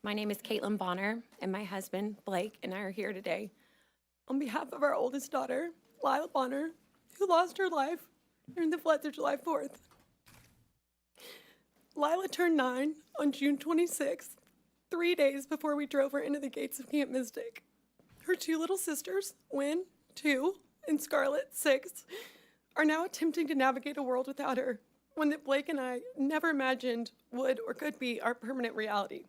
My name is Katalyn Bonner, and my husband, Blake, and I are here today on behalf of our oldest daughter, Lila Bonner, who lost her life during the floods of July 4th. Lila turned 9 on June 26th, 3 days before we drove her into the gates of Camp Mystic. Her two little sisters, Wynn, 2, and Scarlett, 6, are now attempting to navigate a world without her, one that Blake and I never imagined would or could be our permanent reality.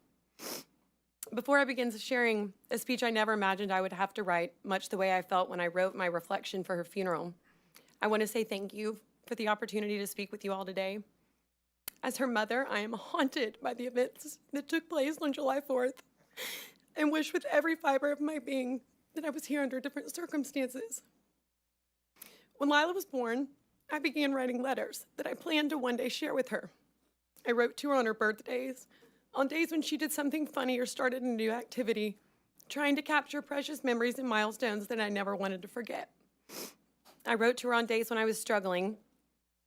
Before I begin sharing a speech I never imagined I would have to write, much the way I felt when I wrote my reflection for her funeral, I want to say thank you for the opportunity to speak with you all today. As her mother, I am haunted by the events that took place on July 4th and wish with every fiber of my being that I was here under different circumstances. When Lila was born, I began writing letters that I planned to one day share with her. I wrote to her on her birthdays, on days when she did something funny or started a new activity, trying to capture precious memories and milestones that I never wanted to forget. I wrote to her on days when I was struggling,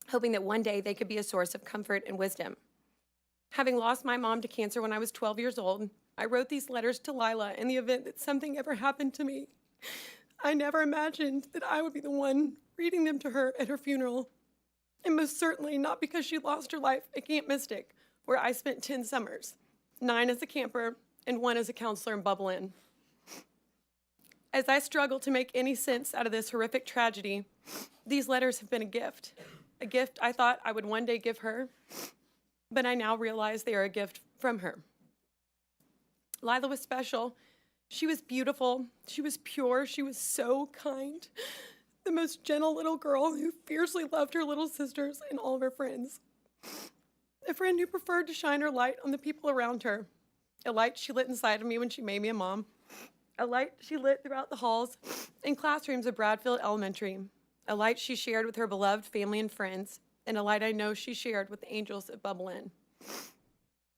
hoping that one day they could be a source of comfort and wisdom. Having lost my mom to cancer when I was 12 years old, I wrote these letters to Lila in the event that something ever happened to me. I never imagined that I would be the one reading them to her at her funeral, and most certainly not because she lost her life at Camp Mystic, where I spent 10 summers, 9 as a camper and 1 as a counselor in Bubble Inn. As I struggle to make any sense out of this horrific tragedy, these letters have been a gift I thought I would one day give her, but I now realize they are a gift from her. Lila was special. She was beautiful. She was pure. She was so kind. The most gentle little girl who fiercely loved her little sisters and all of her friends. A friend who preferred to shine her light on the people around her. A light she lit inside of me when she made me a mom. A light she lit throughout the halls and classrooms of Bradfield Elementary. A light she shared with her beloved family and friends. And a light I know she shared with the angels at Bubble Inn.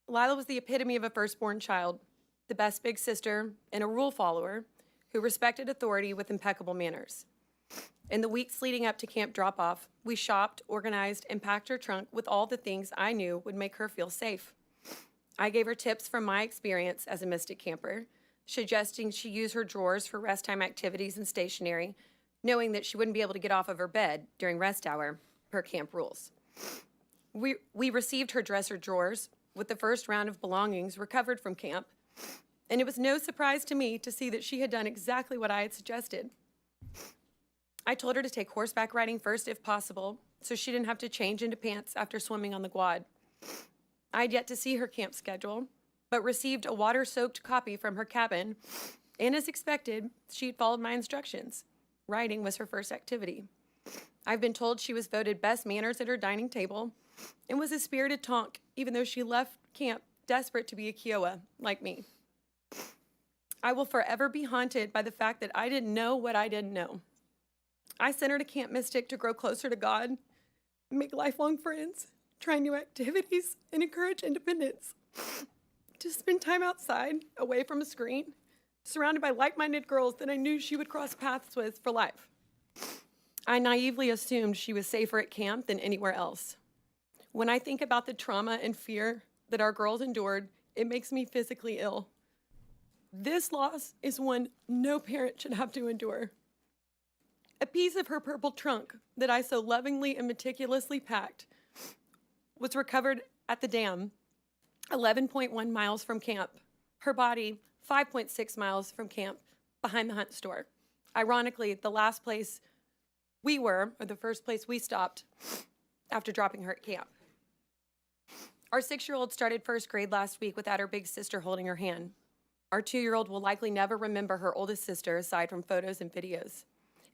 Lila was the epitome of a firstborn child, the best big sister, and a rule follower who respected authority with impeccable manners. In the weeks leading up to camp drop-off, we shopped, organized, and packed her trunk with all the things I knew would make her feel safe. I gave her tips from my experience as a Mystic camper, suggesting she use her drawers for rest time activities and stationery, knowing that she wouldn't be able to get off of her bed during rest hour per camp rules. We received her dresser drawers with the first round of belongings recovered from camp, and it was no surprise to me to see that she had done exactly what I had suggested. I told her to take horseback riding first if possible, so she didn't have to change into pants after swimming on the quad. I had yet to see her camp schedule, but received a water-soaked copy from her cabin, and as expected, she had followed my instructions. Riding was her first activity. I've been told she was voted best manners at her dining table and was a spirited tonk, even though she left camp desperate to be a Kiowa, like me. I will forever be haunted by the fact that I didn't know what I didn't know. I sent her to Camp Mystic to grow closer to God, make lifelong friends, try new activities, and encourage independence. To spend time outside, away from a screen, surrounded by like-minded girls that I knew she would cross paths with for life. I naively assumed she was safer at camp than anywhere else. When I think about the trauma and fear that our girls endured, it makes me physically ill. This loss is one no parent should have to endure. A piece of her purple trunk that I so lovingly and meticulously packed was recovered at the dam, 11.1 miles from camp. Her body, 5.6 miles from camp, behind the Hunt store. Ironically, the last place we were, or the first place we stopped after dropping her at camp. Our 6-year-old started first grade last week without her big sister holding her hand. Our 2-year-old will likely never remember her oldest sister aside from photos and videos.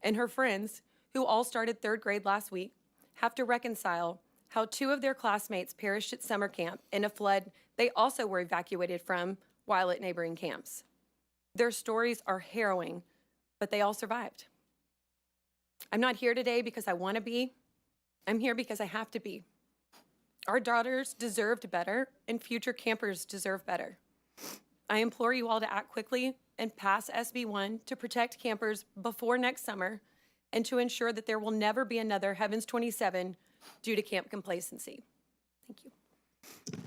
And her friends, who all started 3rd grade last week, have to reconcile how 2 of their classmates perished at summer camp in a flood they also were evacuated from while at neighboring camps. Their stories are harrowing, but they all survived. I'm not here today because I want to be. I'm here because I have to be. Our daughters deserved better, and future campers deserve better. I implore you all to act quickly and pass SB 1 to protect campers before next summer and to ensure that there will never be another Heavens 27 due to camp complacency. Thank you.